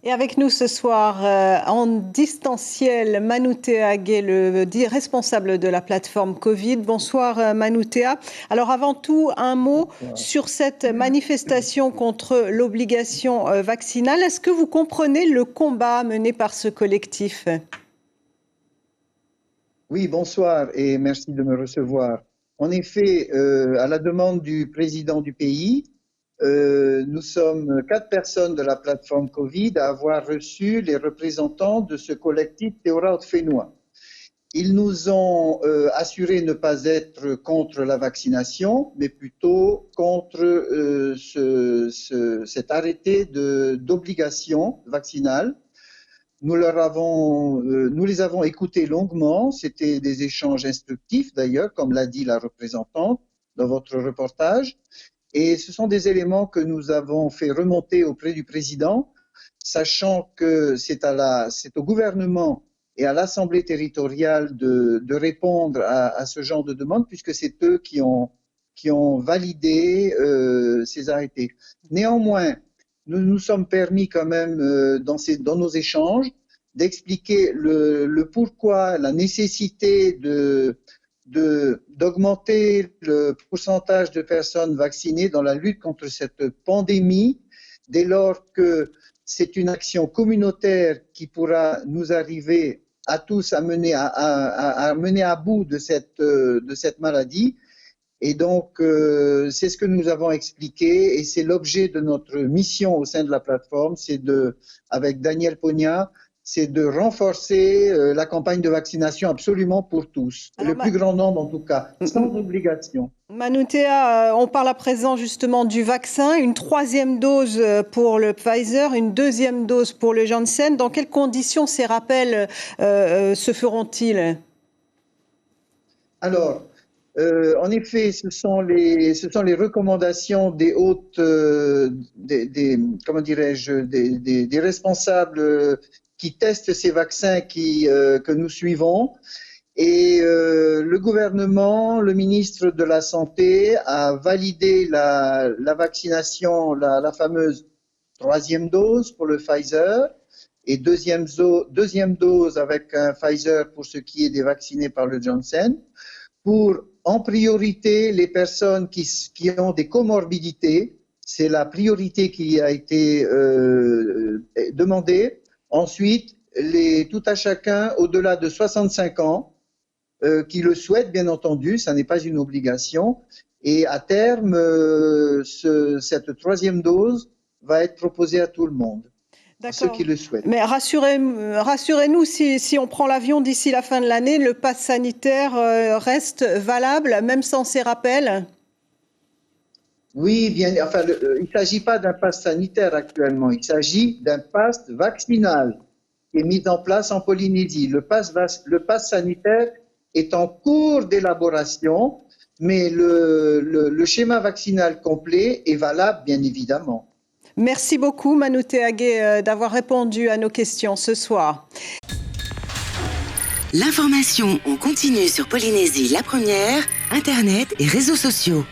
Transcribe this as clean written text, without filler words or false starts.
Et avec nous ce soir, en distanciel, Manoutea Agué, le responsable de la plateforme Covid. Bonsoir Manoutea. Alors avant tout, un mot sur cette manifestation contre l'obligation vaccinale. Est-ce que vous comprenez le combat mené par ce collectif ? Oui, bonsoir et merci de me recevoir. En effet, à la demande du président du pays, nous sommes 4 personnes de la plateforme Covid à avoir reçu les représentants de ce collectif Théorat Fénois. Ils nous ont assuré ne pas être contre la vaccination, mais plutôt contre cet arrêté d'obligation vaccinale. Nous les avons écoutés longuement. C'était des échanges instructifs d'ailleurs, comme l'a dit la représentante dans votre reportage. Et ce sont des éléments que nous avons fait remonter auprès du président, sachant que c'est au gouvernement et à l'Assemblée territoriale de répondre à ce genre de demande, puisque c'est eux qui ont validé ces arrêtés. Néanmoins, nous nous sommes permis quand même, dans nos échanges, d'expliquer le pourquoi, la nécessité d'augmenter le pourcentage de personnes vaccinées dans la lutte contre cette pandémie, dès lors que c'est une action communautaire qui pourra nous arriver à tous à mener à bout de cette maladie. Et donc, c'est ce que nous avons expliqué et c'est l'objet de notre mission au sein de la plateforme, avec Daniel Pogna, c'est de renforcer la campagne de vaccination absolument pour tous, le plus grand nombre en tout cas, sans obligation. Manoutea, on parle à présent justement du vaccin, une 3e dose pour le Pfizer, une 2e dose pour le Janssen. Dans quelles conditions ces rappels se feront-ils ? Alors, en effet, ce sont les recommandations des hautes, des responsables qui testent ces vaccins que nous suivons. Et le gouvernement, le ministre de la Santé a validé la vaccination, la fameuse 3e dose pour le Pfizer et deuxième dose avec un Pfizer pour ce qui est des vaccinés par le Janssen, pour en priorité les personnes qui ont des comorbidités. C'est la priorité qui a été demandée. Ensuite, tout à chacun au-delà de 65 ans qui le souhaitent, bien entendu, ça n'est pas une obligation. Et à terme, cette 3e dose va être proposée à tout le monde. Ceux qui le souhaitent. Mais rassurez-nous, si on prend l'avion d'ici la fin de l'année, le pass sanitaire reste valable, même sans ces rappels ? Oui, bien. Enfin, il ne s'agit pas d'un pass sanitaire actuellement. Il s'agit d'un pass vaccinal qui est mis en place en Polynésie. Le pass sanitaire est en cours d'élaboration, mais le schéma vaccinal complet est valable, bien évidemment. Merci beaucoup Manoutea Agué d'avoir répondu à nos questions ce soir. L'information en continu sur Polynésie la première, Internet et réseaux sociaux.